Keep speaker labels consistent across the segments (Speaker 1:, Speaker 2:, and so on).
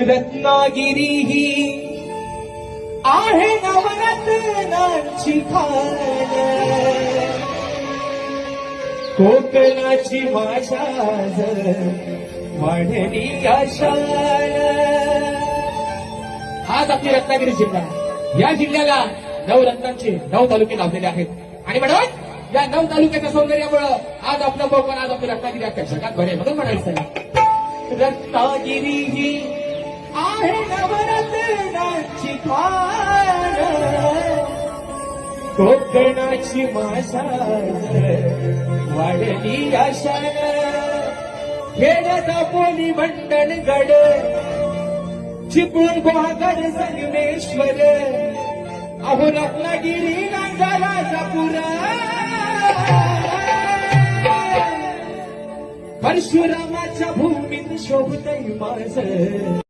Speaker 1: रत्नागिरी ही आहे नवरत्नांची खाण, कोकणाची माझ्या वाढली आशान. आज आपली रत्नागिरी जिल्हा, या जिल्ह्याला नवरत्नांचे 9 तालुके लाभलेले आहेत. आणि म्हणून या 9 तालुक्याच्या सौंदर्यामुळं आज आपलं कोकण, आज आपली रत्नागिरी अख्ख्या जगात भरेल म्हणून म्हणायचं. रत्नागिरी ही आहे नवरत्नांची खाण, कोकणाची माझ्या वाढली आशान. खेड्याचा पोली मंडणगड, चिपळूण गुहागर संगमेश्वर, अहो रत्नागिरी नांदला जापुरा, परशुरामाच्या भूमीत शोभतय माझं.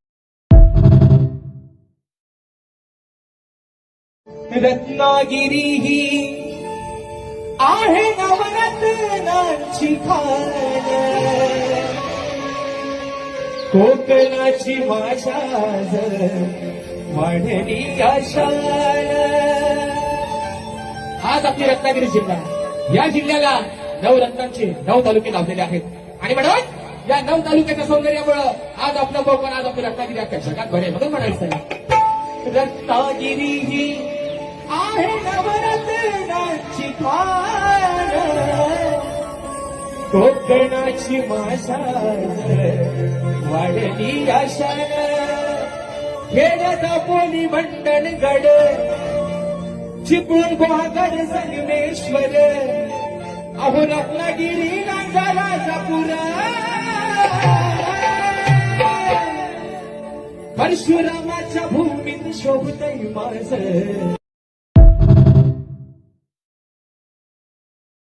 Speaker 1: रत्नागिरी ही आहे नवरत्नांची खाण, कोकणाची माझ्या वाढली आशान. आज आपली रत्नागिरी जिल्हा, या जिल्ह्याला नवरत्नांचे 9 तालुके लाभलेले आहेत. आणि म्हणून या 9 तालुक्याच्या सौंदर्यामुळं आज आपलं कोकण, आज आपली रत्नागिरी अख्ख्या जगात भरेल म्हणून म्हणायचं. रत्नागिरी ही आहे नवरत्नांची खाण, कोकणाची माझ्या वाढली आशान. खेड्याचा पोली मंडणगड, चिपळूण गुहागर संगमेश्वर, अहो रत्नागिरी नांदला जापुरा, परशुरामाच्या भूमीत शोभतय माझं.